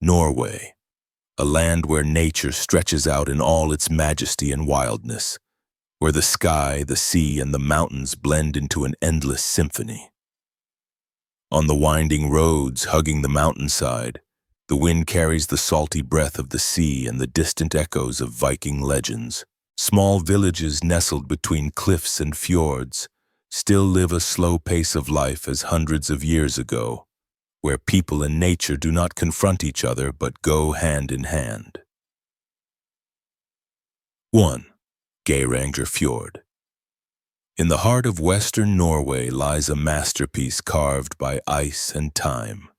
Norway, a land where nature stretches out in all its majesty and wildness, where the sky, the sea, and the mountains blend into an endless symphony. On the winding roads hugging the mountainside, the wind carries the salty breath of the sea and the distant echoes of Viking legends. Small villages nestled between cliffs and fjords still live a slow pace of life as hundreds of years ago, where people and nature do not confront each other but go hand in hand. 1. Geirangerfjord. In the heart of western Norway lies a masterpiece carved by ice and time,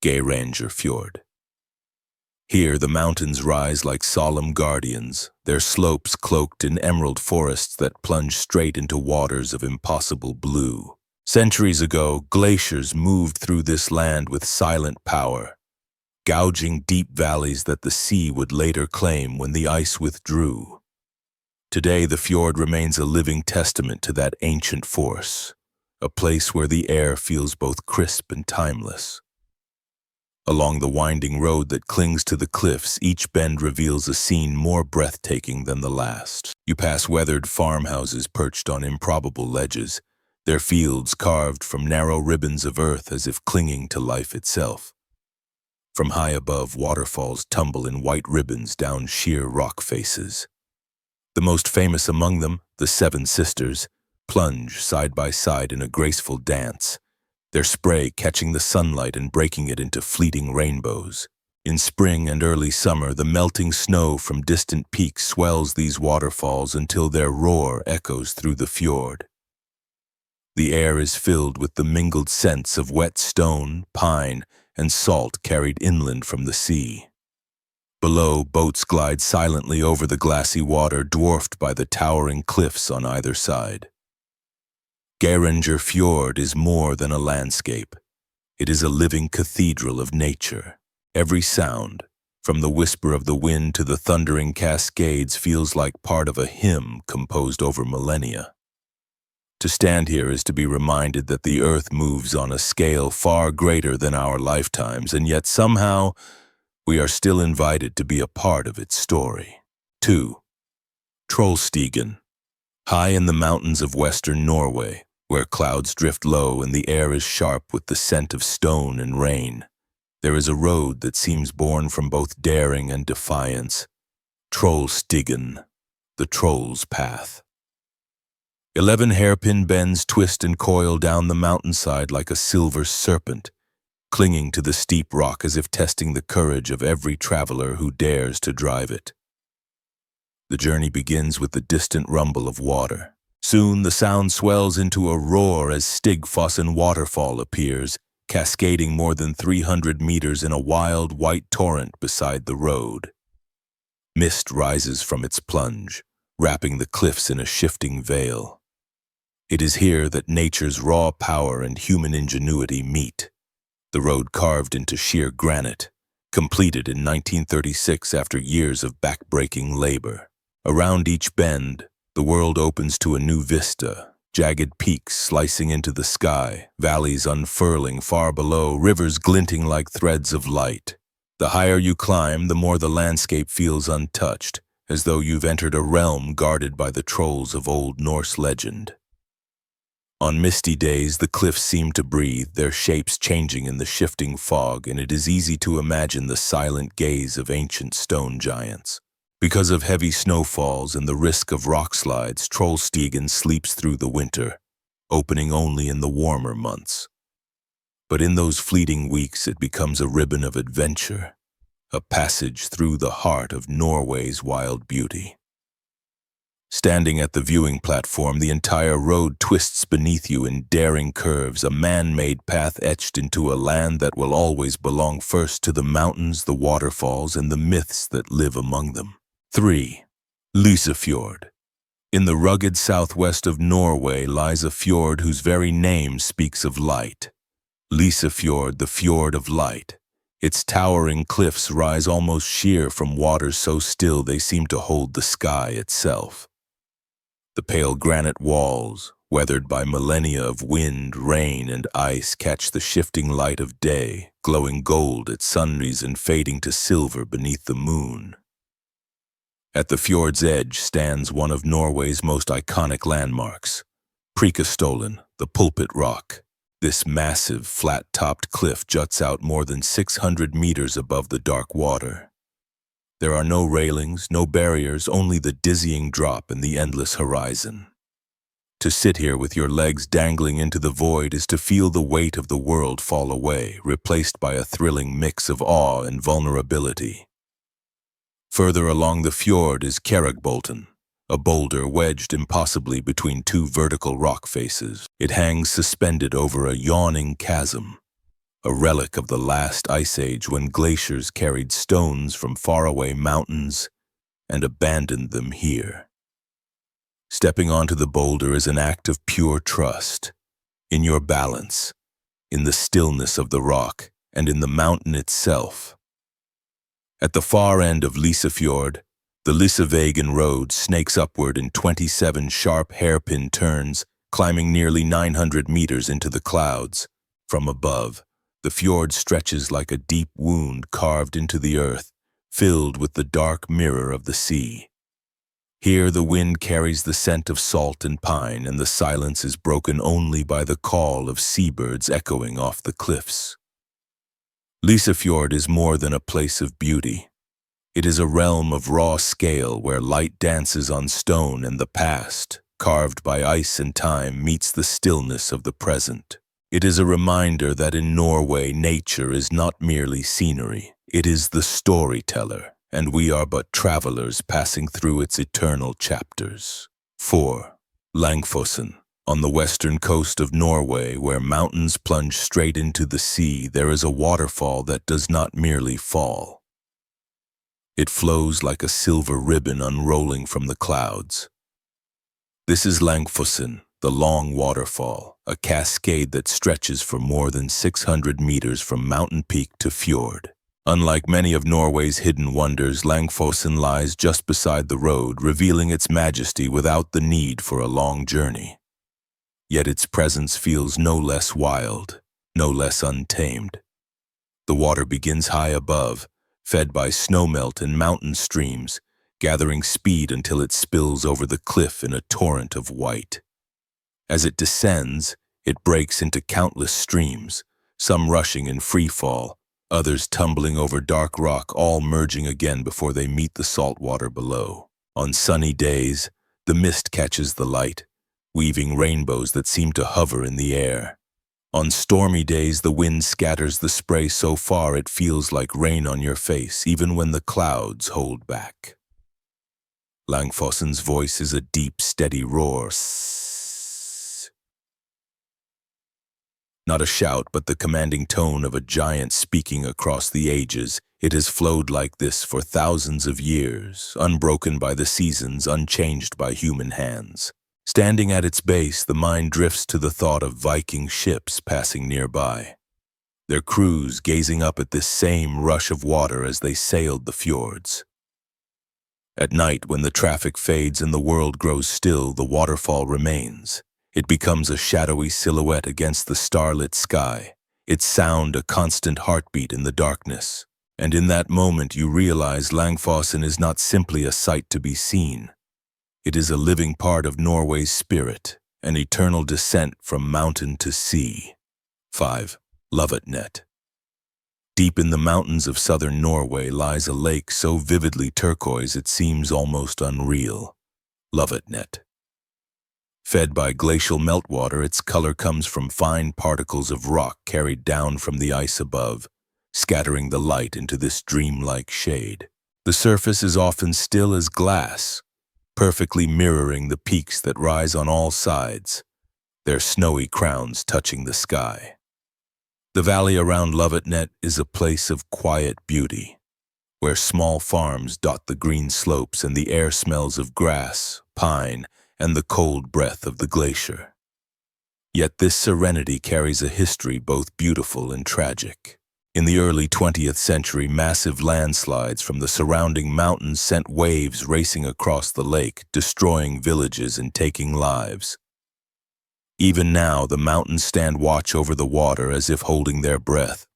Geirangerfjord. Here the mountains rise like solemn guardians, their slopes cloaked in emerald forests that plunge straight into waters of impossible blue. Centuries ago, glaciers moved through this land with silent power, gouging deep valleys that the sea would later claim when the ice withdrew. Today, the fjord remains a living testament to that ancient force, a place where the air feels both crisp and timeless. Along the winding road that clings to the cliffs, each bend reveals a scene more breathtaking than the last. You pass weathered farmhouses perched on improbable ledges, their fields carved from narrow ribbons of earth as if clinging to life itself. From high above, waterfalls tumble in white ribbons down sheer rock faces. The most famous among them, the Seven Sisters, plunge side by side in a graceful dance, their spray catching the sunlight and breaking it into fleeting rainbows. In spring and early summer, the melting snow from distant peaks swells these waterfalls until their roar echoes through the fjord. The air is filled with the mingled scents of wet stone, pine, and salt carried inland from the sea. Below, boats glide silently over the glassy water, dwarfed by the towering cliffs on either side. Geirangerfjord is more than a landscape. It is a living cathedral of nature. Every sound, from the whisper of the wind to the thundering cascades, feels like part of a hymn composed over millennia. To stand here is to be reminded that the earth moves on a scale far greater than our lifetimes, and yet somehow we are still invited to be a part of its story. 2. Trolltunga. High in the mountains of western Norway, where clouds drift low and the air is sharp with the scent of stone and rain, there is a road that seems born from both daring and defiance. Trolltunga, the Troll's Path. 11 hairpin bends twist and coil down the mountainside like a silver serpent, clinging to the steep rock as if testing the courage of every traveler who dares to drive it. The journey begins with the distant rumble of water. Soon the sound swells into a roar as Jostedalsbreen Waterfall appears, cascading more than 300 meters in a wild white torrent beside the road. Mist rises from its plunge, wrapping the cliffs in a shifting veil. It is here that nature's raw power and human ingenuity meet. The road carved into sheer granite, completed in 1936 after years of back-breaking labor. Around each bend, the world opens to a new vista, jagged peaks slicing into the sky, valleys unfurling far below, rivers glinting like threads of light. The higher you climb, the more the landscape feels untouched, as though you've entered a realm guarded by the trolls of Old Norse legend. On misty days, the cliffs seem to breathe, their shapes changing in the shifting fog, and it is easy to imagine the silent gaze of ancient stone giants. Because of heavy snowfalls and the risk of rock slides, Trolltunga sleeps through the winter, opening only in the warmer months. But in those fleeting weeks, it becomes a ribbon of adventure, a passage through the heart of Norway's wild beauty. Standing at the viewing platform, the entire road twists beneath you in daring curves, a man-made path etched into a land that will always belong first to the mountains, the waterfalls, and the myths that live among them. 3. Lofoten. In the rugged southwest of Norway lies a fjord whose very name speaks of light. Lofoten, the Fjord of Light. Its towering cliffs rise almost sheer from waters so still they seem to hold the sky itself. The pale granite walls, weathered by millennia of wind, rain, and ice, catch the shifting light of day, glowing gold at sunrise and fading to silver beneath the moon. At the fjord's edge stands one of Norway's most iconic landmarks, Preikestolen, the Pulpit rock. This massive, flat-topped cliff juts out more than 600 meters above the dark water. There are no railings, no barriers, only the dizzying drop and the endless horizon. To sit here with your legs dangling into the void is to feel the weight of the world fall away, replaced by a thrilling mix of awe and vulnerability. Further along the fjord is Kjeragbolten, a boulder wedged impossibly between two vertical rock faces. It hangs suspended over a yawning chasm, a relic of the last ice age when glaciers carried stones from faraway mountains and abandoned them here. Stepping onto the boulder is an act of pure trust, in your balance, in the stillness of the rock, and in the mountain itself. At the far end of Lofoten, the Lofoten road snakes upward in 27 sharp hairpin turns, climbing nearly 900 meters into the clouds. From above, the fjord stretches like a deep wound carved into the earth, filled with the dark mirror of the sea. Here the wind carries the scent of salt and pine, and the silence is broken only by the call of seabirds echoing off the cliffs. Lofoten is more than a place of beauty. It is a realm of raw scale where light dances on stone and the past, carved by ice and time, meets the stillness of the present. It is a reminder that in Norway nature is not merely scenery, it is the storyteller, and we are but travelers passing through its eternal chapters. 4. Vøringsfossen. On the western coast of Norway, where mountains plunge straight into the sea, there is a waterfall that does not merely fall. It flows like a silver ribbon unrolling from the clouds. This is Vøringsfossen, the long waterfall, a cascade that stretches for more than 600 meters from mountain peak to fjord. Unlike many of Norway's hidden wonders, Vøringsfossen lies just beside the road, revealing its majesty without the need for a long journey. Yet its presence feels no less wild, no less untamed. The water begins high above, fed by snowmelt and mountain streams, gathering speed until it spills over the cliff in a torrent of white. As it descends, it breaks into countless streams, some rushing in free fall, others tumbling over dark rock, all merging again before they meet the salt water below. On sunny days, the mist catches the light, weaving rainbows that seem to hover in the air. On stormy days, the wind scatters the spray so far it feels like rain on your face, even when the clouds hold back. Vøringsfossen's voice is a deep, steady roar. Not a shout, but the commanding tone of a giant speaking across the ages. It has flowed like this for thousands of years, unbroken by the seasons, unchanged by human hands. Standing at its base, the mind drifts to the thought of Viking ships passing nearby, their crews gazing up at this same rush of water as they sailed the fjords. At night, when the traffic fades and the world grows still, the waterfall remains. It becomes a shadowy silhouette against the starlit sky, its sound a constant heartbeat in the darkness. And in that moment you realize Vøringsfossen is not simply a sight to be seen. It is a living part of Norway's spirit, an eternal descent from mountain to sea. 5. Lofoten. Deep in the mountains of southern Norway lies a lake so vividly turquoise it seems almost unreal. Lofoten. Fed by glacial meltwater, its color comes from fine particles of rock carried down from the ice above, scattering the light into this dreamlike shade. The surface is often still as glass, perfectly mirroring the peaks that rise on all sides, their snowy crowns touching the sky. The valley around Lofoten is a place of quiet beauty, where small farms dot the green slopes and the air smells of grass, pine, and the cold breath of the glacier. Yet this serenity carries a history both beautiful and tragic. In the early 20th century, massive landslides from the surrounding mountains sent waves racing across the lake, destroying villages and taking lives. Even now, the mountains stand watch over the water as if holding their breath.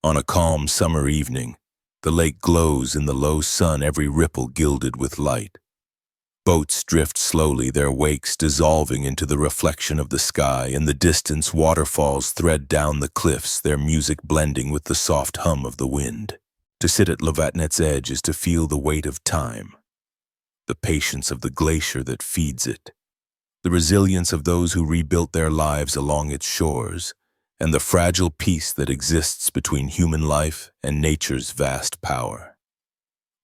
On a calm summer evening, the lake glows in the low sun, every ripple gilded with light. Boats drift slowly, their wakes dissolving into the reflection of the sky. In the distance, waterfalls thread down the cliffs, their music blending with the soft hum of the wind. To sit at Lofoten's edge is to feel the weight of time, the patience of the glacier that feeds it, the resilience of those who rebuilt their lives along its shores, and the fragile peace that exists between human life and nature's vast power.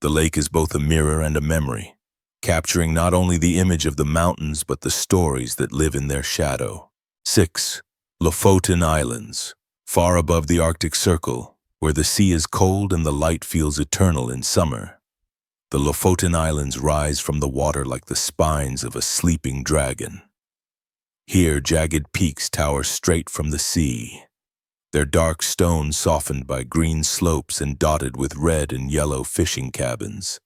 The lake is both a mirror and a memory, capturing not only the image of the mountains but the stories that live in their shadow. 6. Lofoten Islands, far above the Arctic Circle, where the sea is cold and the light feels eternal in summer. The Lofoten Islands rise from the water like the spines of a sleeping dragon. Here, jagged peaks tower straight from the sea, their dark stones softened by green slopes and dotted with red and yellow fishing cabins.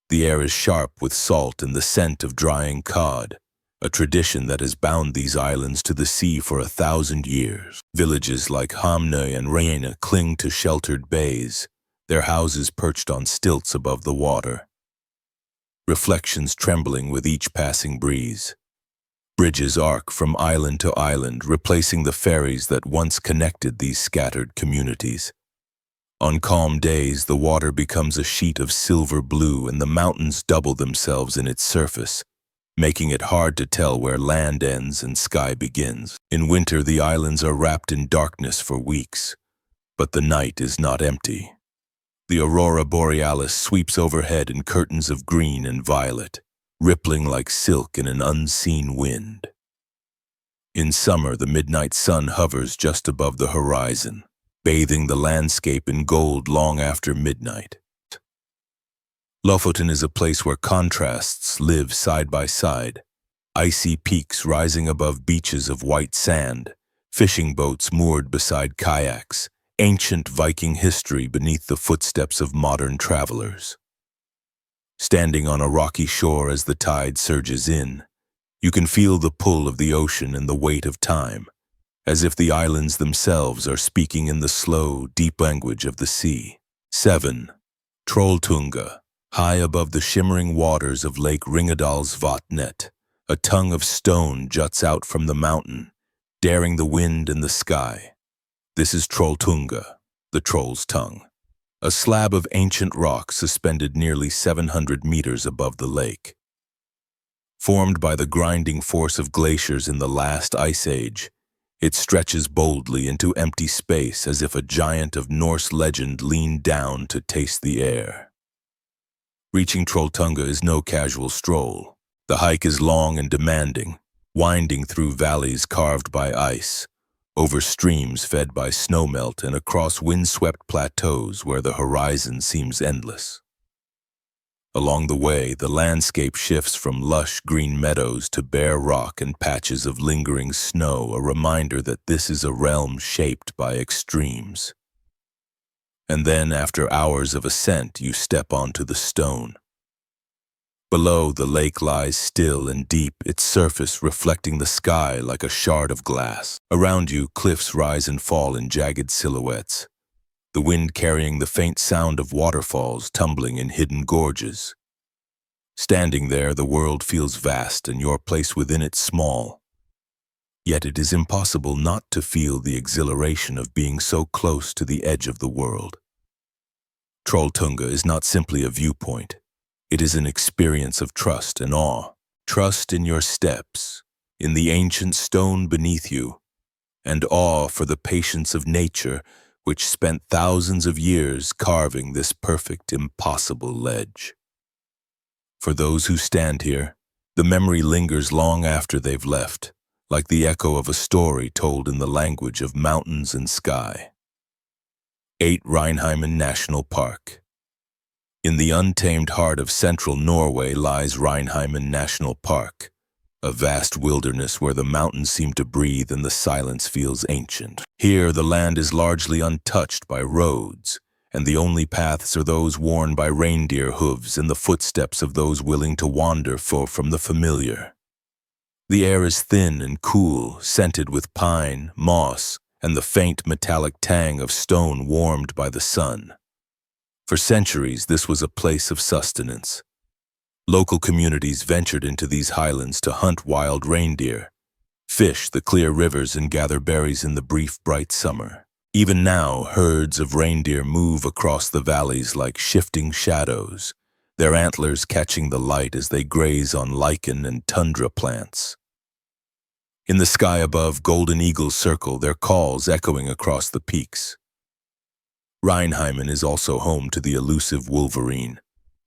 The air is sharp with salt and the scent of drying cod, a tradition that has bound these islands to the sea for 1,000 years. Villages like Hamnøy and Rondane cling to sheltered bays, their houses perched on stilts above the water, reflections trembling with each passing breeze. Bridges arc from island to island, replacing the ferries that once connected these scattered communities. On calm days, the water becomes a sheet of silver blue and the mountains double themselves in its surface, making it hard to tell where land ends and sky begins. In winter, the islands are wrapped in darkness for weeks, but the night is not empty. The Aurora Borealis sweeps overhead in curtains of green and violet, rippling like silk in an unseen wind. In summer, the midnight sun hovers just above the horizon, bathing the landscape in gold long after midnight. Lofoten is a place where contrasts live side by side. Icy peaks rising above beaches of white sand, fishing boats moored beside kayaks, ancient Viking history beneath the footsteps of modern travelers. Standing on a rocky shore as the tide surges in, you can feel the pull of the ocean and the weight of time, as if the islands themselves are speaking in the slow, deep language of the sea. 7. Trolltunga, high above the shimmering waters of Lake Ringedalsvatnet, a tongue of stone juts out from the mountain, daring the wind and the sky. This is Trolltunga, the troll's tongue, a slab of ancient rock suspended nearly 700 meters above the lake. Formed by the grinding force of glaciers in the last ice age, it stretches boldly into empty space as if a giant of Norse legend leaned down to taste the air. Reaching Trolltunga is no casual stroll. The hike is long and demanding, winding through valleys carved by ice, over streams fed by snowmelt and across windswept plateaus where the horizon seems endless. Along the way, the landscape shifts from lush green meadows to bare rock and patches of lingering snow, a reminder that this is a realm shaped by extremes. And then, after hours of ascent, you step onto the stone. Below, the lake lies still and deep, its surface reflecting the sky like a shard of glass. Around you, cliffs rise and fall in jagged silhouettes, the wind carrying the faint sound of waterfalls tumbling in hidden gorges. Standing there, the world feels vast and your place within it small. Yet it is impossible not to feel the exhilaration of being so close to the edge of the world. Trolltunga is not simply a viewpoint. It is an experience of trust and awe. Trust in your steps, in the ancient stone beneath you, and awe for the patience of nature which spent thousands of years carving this perfect, impossible ledge. For those who stand here, the memory lingers long after they've left, like the echo of a story told in the language of mountains and sky. 8. Reinheimen National Park. In the untamed heart of central Norway lies Reinheimen National Park, a vast wilderness where the mountains seem to breathe and the silence feels ancient. Here, the land is largely untouched by roads, and the only paths are those worn by reindeer hooves and the footsteps of those willing to wander from the familiar. The air is thin and cool, scented with pine, moss, and the faint metallic tang of stone warmed by the sun. For centuries, this was a place of sustenance. Local communities ventured into these highlands to hunt wild reindeer, fish the clear rivers, and gather berries in the brief, bright summer. Even now, herds of reindeer move across the valleys like shifting shadows, their antlers catching the light as they graze on lichen and tundra plants. In the sky above, golden eagles circle, their calls echoing across the peaks. Reinheimen is also home to the elusive wolverine,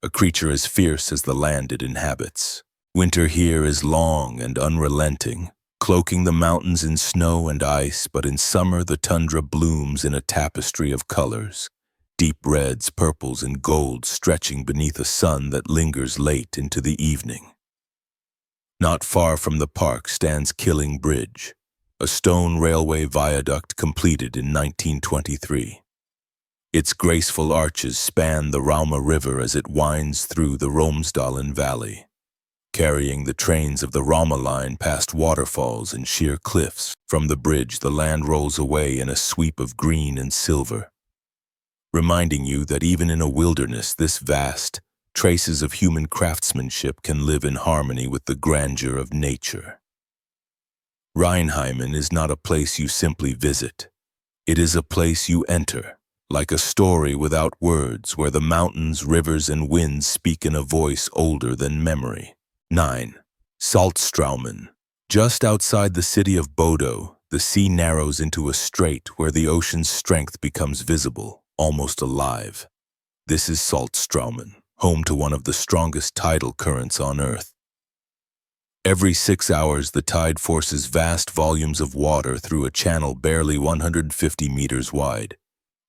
a creature as fierce as the land it inhabits. Winter here is long and unrelenting, cloaking the mountains in snow and ice, but in summer the tundra blooms in a tapestry of colors, deep reds, purples, and golds stretching beneath a sun that lingers late into the evening. Not far from the park stands Killing Bridge, a stone railway viaduct completed in 1923. Its graceful arches span the Rauma River as it winds through the Romsdalen Valley, carrying the trains of the Rauma line past waterfalls and sheer cliffs. From the bridge, the land rolls away in a sweep of green and silver, reminding you that even in a wilderness this vast, traces of human craftsmanship can live in harmony with the grandeur of nature. Reinheimen is not a place you simply visit. It is a place you enter, like a story without words, where the mountains, rivers, and winds speak in a voice older than memory. 9. Saltstraumen. Just outside the city of Bodo, the sea narrows into a strait where the ocean's strength becomes visible, almost alive. This is Saltstraumen, home to one of the strongest tidal currents on Earth. Every 6 hours, the tide forces vast volumes of water through a channel barely 150 meters wide,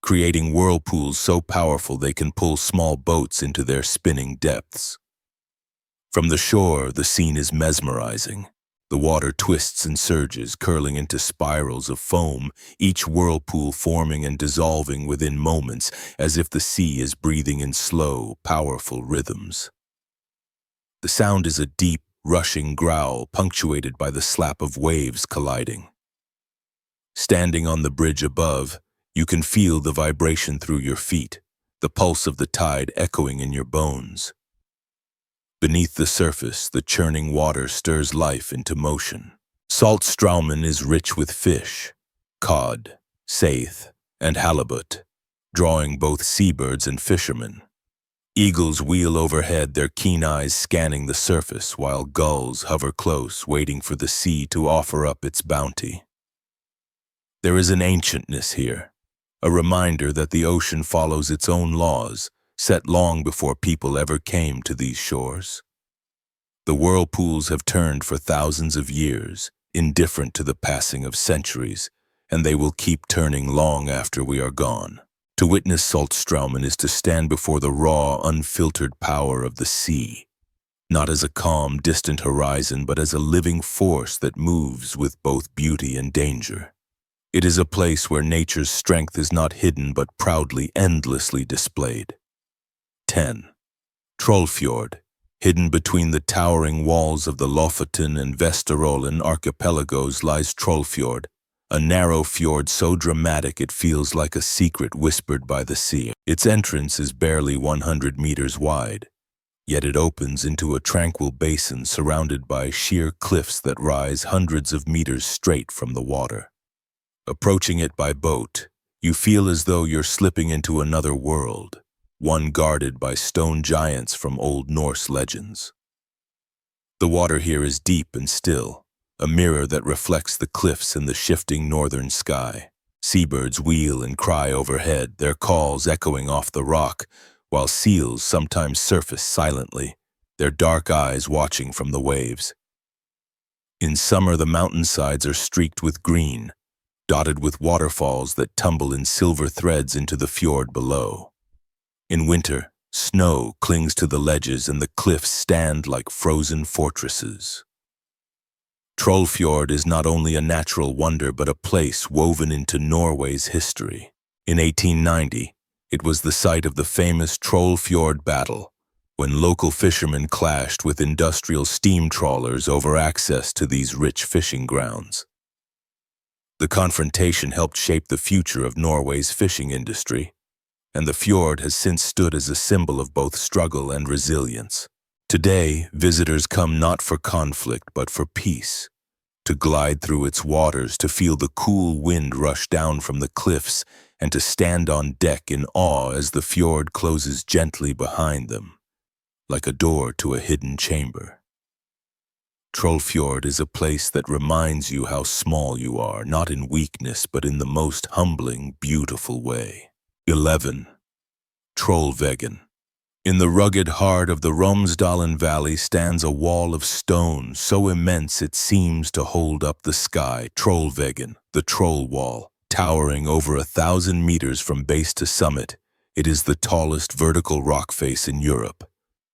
creating whirlpools so powerful they can pull small boats into their spinning depths. From the shore, the scene is mesmerizing. The water twists and surges, curling into spirals of foam, each whirlpool forming and dissolving within moments, as if the sea is breathing in slow, powerful rhythms. The sound is a deep, rushing growl, punctuated by the slap of waves colliding. Standing on the bridge above, you can feel the vibration through your feet, the pulse of the tide echoing in your bones. Beneath the surface, the churning water stirs life into motion. Saltstraumen is rich with fish, cod, saithe, and halibut, drawing both seabirds and fishermen. Eagles wheel overhead, their keen eyes scanning the surface, while gulls hover close, waiting for the sea to offer up its bounty. There is an ancientness here, a reminder that the ocean follows its own laws, set long before people ever came to these shores. The whirlpools have turned for thousands of years, indifferent to the passing of centuries, and they will keep turning long after we are gone. To witness Saltstraumen is to stand before the raw, unfiltered power of the sea, not as a calm, distant horizon, but as a living force that moves with both beauty and danger. It is a place where nature's strength is not hidden but proudly, endlessly displayed. 10. Trollfjord. Hidden between the towering walls of the Lofoten and Vesterålen archipelagos lies Trollfjord, a narrow fjord so dramatic it feels like a secret whispered by the sea. Its entrance is barely 100 meters wide, yet it opens into a tranquil basin surrounded by sheer cliffs that rise hundreds of meters straight from the water. Approaching it by boat, you feel as though you're slipping into another world, one guarded by stone giants from Old Norse legends. The water here is deep and still, a mirror that reflects the cliffs in the shifting northern sky. Seabirds wheel and cry overhead, their calls echoing off the rock, while seals sometimes surface silently, their dark eyes watching from the waves. In summer, the mountainsides are streaked with green, dotted with waterfalls that tumble in silver threads into the fjord below. In winter, snow clings to the ledges and the cliffs stand like frozen fortresses. Trollfjord is not only a natural wonder but a place woven into Norway's history. In 1890, it was the site of the famous Trollfjord battle, when local fishermen clashed with industrial steam trawlers over access to these rich fishing grounds. The confrontation helped shape the future of Norway's fishing industry, and the fjord has since stood as a symbol of both struggle and resilience. Today, visitors come not for conflict but for peace, to glide through its waters, to feel the cool wind rush down from the cliffs, and to stand on deck in awe as the fjord closes gently behind them, like a door to a hidden chamber. Trollfjord is a place that reminds you how small you are, not in weakness but in the most humbling, beautiful way. 11. Trollveggen. In the rugged heart of the Romsdalen Valley stands a wall of stone so immense it seems to hold up the sky. Trollveggen, the Troll Wall, towering over 1,000 meters from base to summit. It is the tallest vertical rock face in Europe,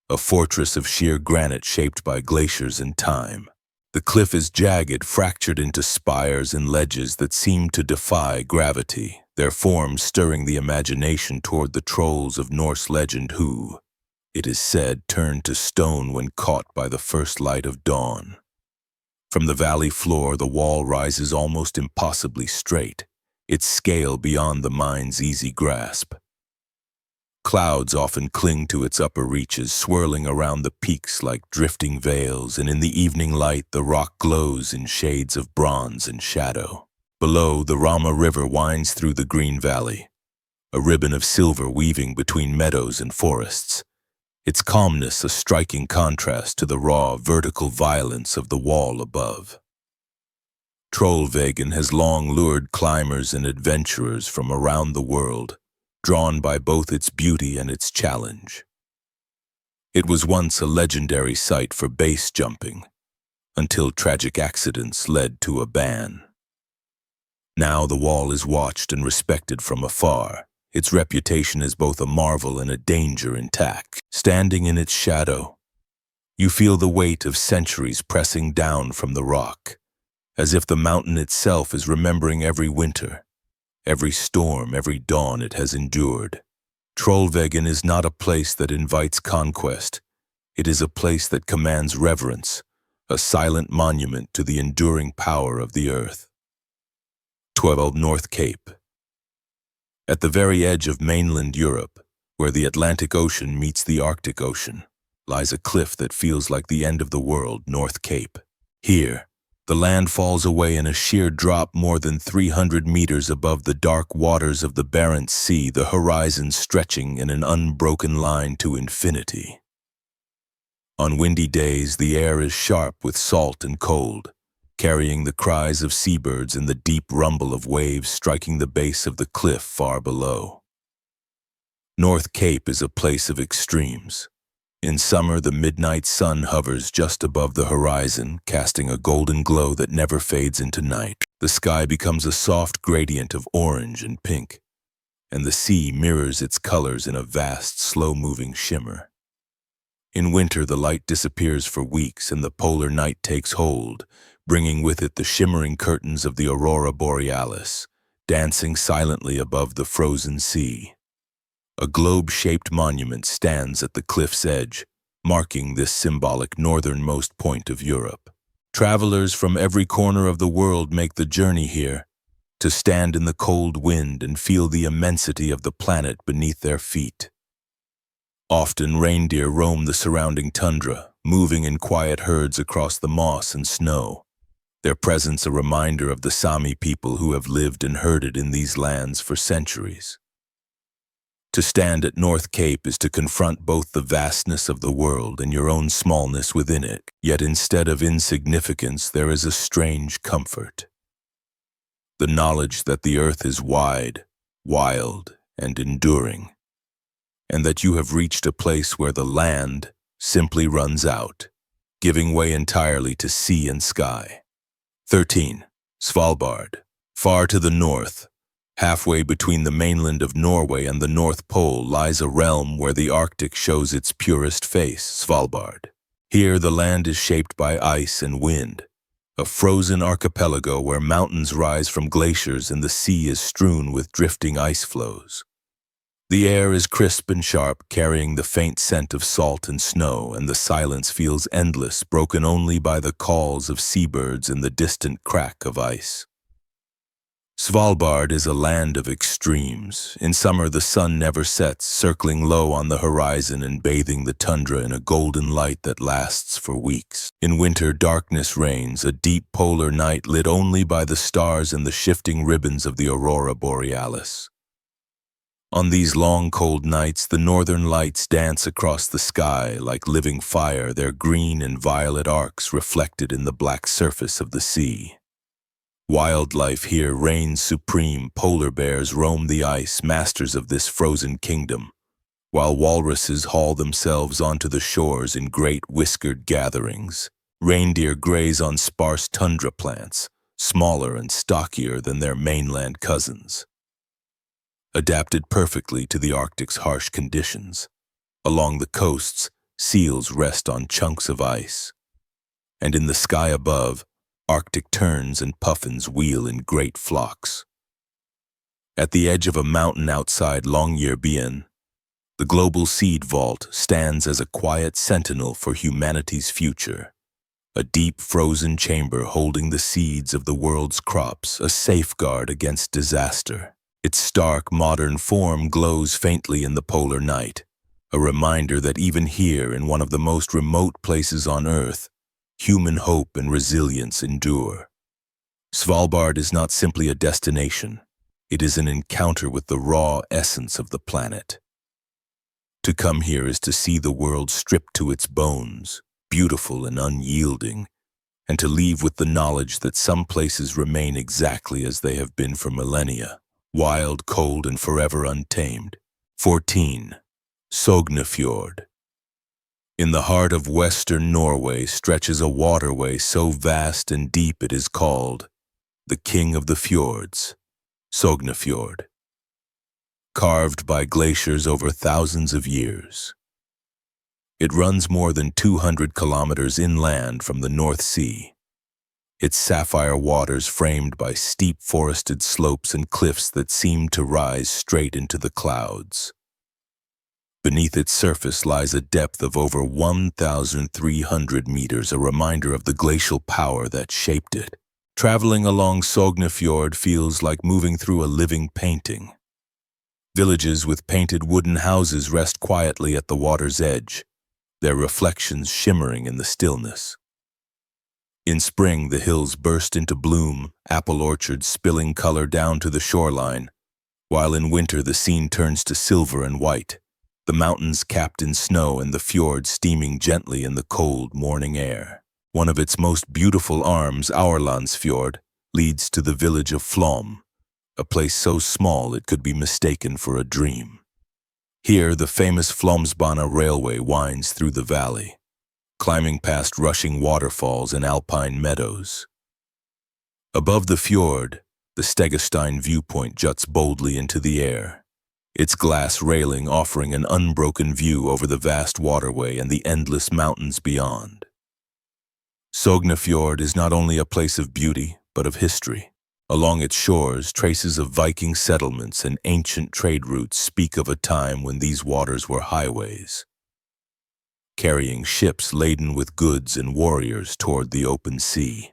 a fortress of sheer granite shaped by glaciers and time. The cliff is jagged, fractured into spires and ledges that seem to defy gravity, their forms stirring the imagination toward the trolls of Norse legend who, it is said, turned to stone when caught by the first light of dawn. From the valley floor, the wall rises almost impossibly straight, its scale beyond the mind's easy grasp. Clouds often cling to its upper reaches, swirling around the peaks like drifting veils, and in the evening light the rock glows in shades of bronze and shadow. Below, the Rama River winds through the green valley, a ribbon of silver weaving between meadows and forests, its calmness a striking contrast to the raw, vertical violence of the wall above. Trollveggen has long lured climbers and adventurers from around the world, drawn by both its beauty and its challenge. It was once a legendary site for base jumping, until tragic accidents led to a ban. Now the wall is watched and respected from afar, its reputation as both a marvel and a danger intact. Standing in its shadow, you feel the weight of centuries pressing down from the rock, as if the mountain itself is remembering every winter, every storm, every dawn it has endured. Trollveggen is not a place that invites conquest. It is a place that commands reverence, a silent monument to the enduring power of the earth. 12. North Cape. At the very edge of mainland Europe, where the Atlantic Ocean meets the Arctic Ocean, lies a cliff that feels like the end of the world, North Cape. Here, the land falls away in a sheer drop more than 300 meters above the dark waters of the Barents Sea, the horizon stretching in an unbroken line to infinity. On windy days, the air is sharp with salt and cold, carrying the cries of seabirds and the deep rumble of waves striking the base of the cliff far below. North Cape is a place of extremes. In summer, the midnight sun hovers just above the horizon, casting a golden glow that never fades into night. The sky becomes a soft gradient of orange and pink, and the sea mirrors its colors in a vast, slow-moving shimmer. In winter, the light disappears for weeks and the polar night takes hold, bringing with it the shimmering curtains of the Aurora Borealis, dancing silently above the frozen sea. A globe-shaped monument stands at the cliff's edge, marking this symbolic northernmost point of Europe. Travelers from every corner of the world make the journey here, to stand in the cold wind and feel the immensity of the planet beneath their feet. Often reindeer roam the surrounding tundra, moving in quiet herds across the moss and snow, their presence a reminder of the Sami people who have lived and herded in these lands for centuries. To stand at North Cape is to confront both the vastness of the world and your own smallness within it, yet instead of insignificance there is a strange comfort. The knowledge that the earth is wide, wild, and enduring, and that you have reached a place where the land simply runs out, giving way entirely to sea and sky. 13. Svalbard. Far to the north, halfway between the mainland of Norway and the North Pole, lies a realm where the Arctic shows its purest face, Svalbard. Here the land is shaped by ice and wind, a frozen archipelago where mountains rise from glaciers and the sea is strewn with drifting ice floes. The air is crisp and sharp, carrying the faint scent of salt and snow, and the silence feels endless, broken only by the calls of seabirds and the distant crack of ice. Svalbard is a land of extremes. In summer, the sun never sets, circling low on the horizon and bathing the tundra in a golden light that lasts for weeks. In winter, darkness reigns, a deep polar night lit only by the stars and the shifting ribbons of the Aurora Borealis. On these long, cold nights, the northern lights dance across the sky like living fire, their green and violet arcs reflected in the black surface of the sea. Wildlife here reigns supreme. Polar bears roam the ice, masters of this frozen kingdom, while walruses haul themselves onto the shores in great whiskered gatherings. Reindeer graze on sparse tundra plants, smaller and stockier than their mainland cousins. Adapted perfectly to the Arctic's harsh conditions, along the coasts, seals rest on chunks of ice. And in the sky above, Arctic terns and puffins wheel in great flocks. At the edge of a mountain outside Longyearbyen, the global seed vault stands as a quiet sentinel for humanity's future, a deep frozen chamber holding the seeds of the world's crops, a safeguard against disaster. Its stark, modern form glows faintly in the polar night, a reminder that even here, in one of the most remote places on Earth, human hope and resilience endure. Svalbard is not simply a destination. It is an encounter with the raw essence of the planet. To come here is to see the world stripped to its bones, beautiful and unyielding, and to leave with the knowledge that some places remain exactly as they have been for millennia, wild, cold, and forever untamed. 14. Sognefjord. In the heart of western Norway stretches a waterway so vast and deep it is called the King of the Fjords, Sognefjord, carved by glaciers over thousands of years. It runs more than 200 kilometers inland from the North Sea, its sapphire waters framed by steep forested slopes and cliffs that seem to rise straight into the clouds. Beneath its surface lies a depth of over 1,300 meters, a reminder of the glacial power that shaped it. Traveling along Sognefjord feels like moving through a living painting. Villages with painted wooden houses rest quietly at the water's edge, their reflections shimmering in the stillness. In spring, the hills burst into bloom, apple orchards spilling color down to the shoreline, while in winter the scene turns to silver and white, the mountains capped in snow and the fjord steaming gently in the cold morning air. One of its most beautiful arms, Aurlandsfjord, leads to the village of Flom, a place so small it could be mistaken for a dream. Here, the famous Flåmsbana railway winds through the valley, climbing past rushing waterfalls and alpine meadows. Above the fjord, the Stegastein viewpoint juts boldly into the air, its glass railing offering an unbroken view over the vast waterway and the endless mountains beyond. Sognefjord is not only a place of beauty, but of history. Along its shores, traces of Viking settlements and ancient trade routes speak of a time when these waters were highways, carrying ships laden with goods and warriors toward the open sea.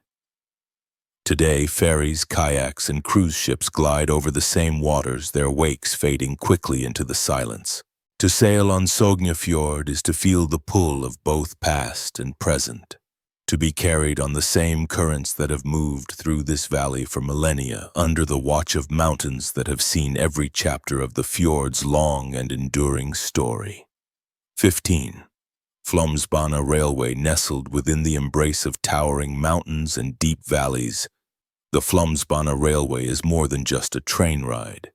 Today, ferries, kayaks, and cruise ships glide over the same waters, their wakes fading quickly into the silence. To sail on Sognefjord is to feel the pull of both past and present, to be carried on the same currents that have moved through this valley for millennia, under the watch of mountains that have seen every chapter of the fjord's long and enduring story. 15. Flåmsbana Railway. Nestled within the embrace of towering mountains and deep valleys, the Flåmsbana Railway is more than just a train ride.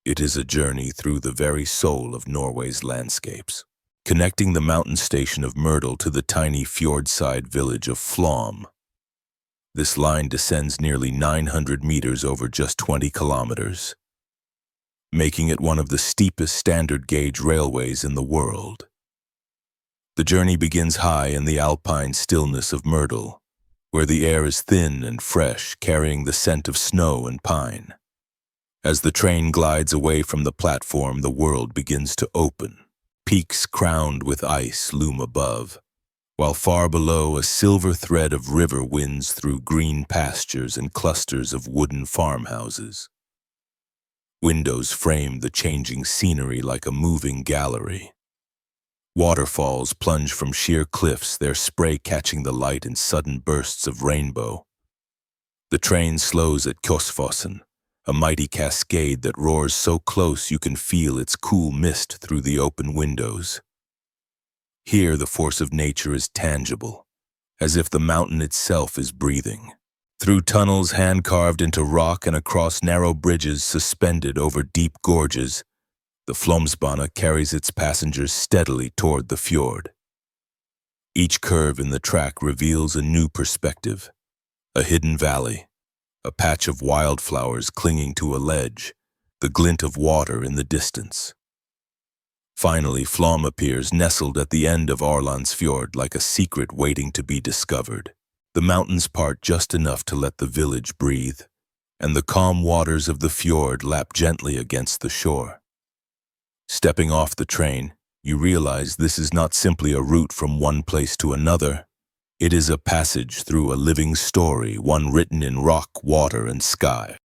It is a journey through the very soul of Norway's landscapes, connecting the mountain station of Myrdal to the tiny fjordside village of Flåm. This line descends nearly 900 meters over just 20 kilometers, making it one of the steepest standard gauge railways in the world. The journey begins high in the alpine stillness of Myrdal, where the air is thin and fresh, carrying the scent of snow and pine. As the train glides away from the platform, the world begins to open. Peaks crowned with ice loom above, while far below a silver thread of river winds through green pastures and clusters of wooden farmhouses. Windows frame the changing scenery like a moving gallery. Waterfalls plunge from sheer cliffs, their spray catching the light in sudden bursts of rainbow. The train slows at Vøringsfossen, a mighty cascade that roars so close you can feel its cool mist through the open windows. Here the force of nature is tangible, as if the mountain itself is breathing. Through tunnels hand-carved into rock and across narrow bridges suspended over deep gorges, the Flomsbane carries its passengers steadily toward the fjord. Each curve in the track reveals a new perspective, a hidden valley, a patch of wildflowers clinging to a ledge, the glint of water in the distance. Finally, Flom appears nestled at the end of Fjord like a secret waiting to be discovered. The mountains part just enough to let the village breathe, and the calm waters of the fjord lap gently against the shore. Stepping off the train, you realize this is not simply a route from one place to another. It is a passage through a living story, one written in rock, water, and sky.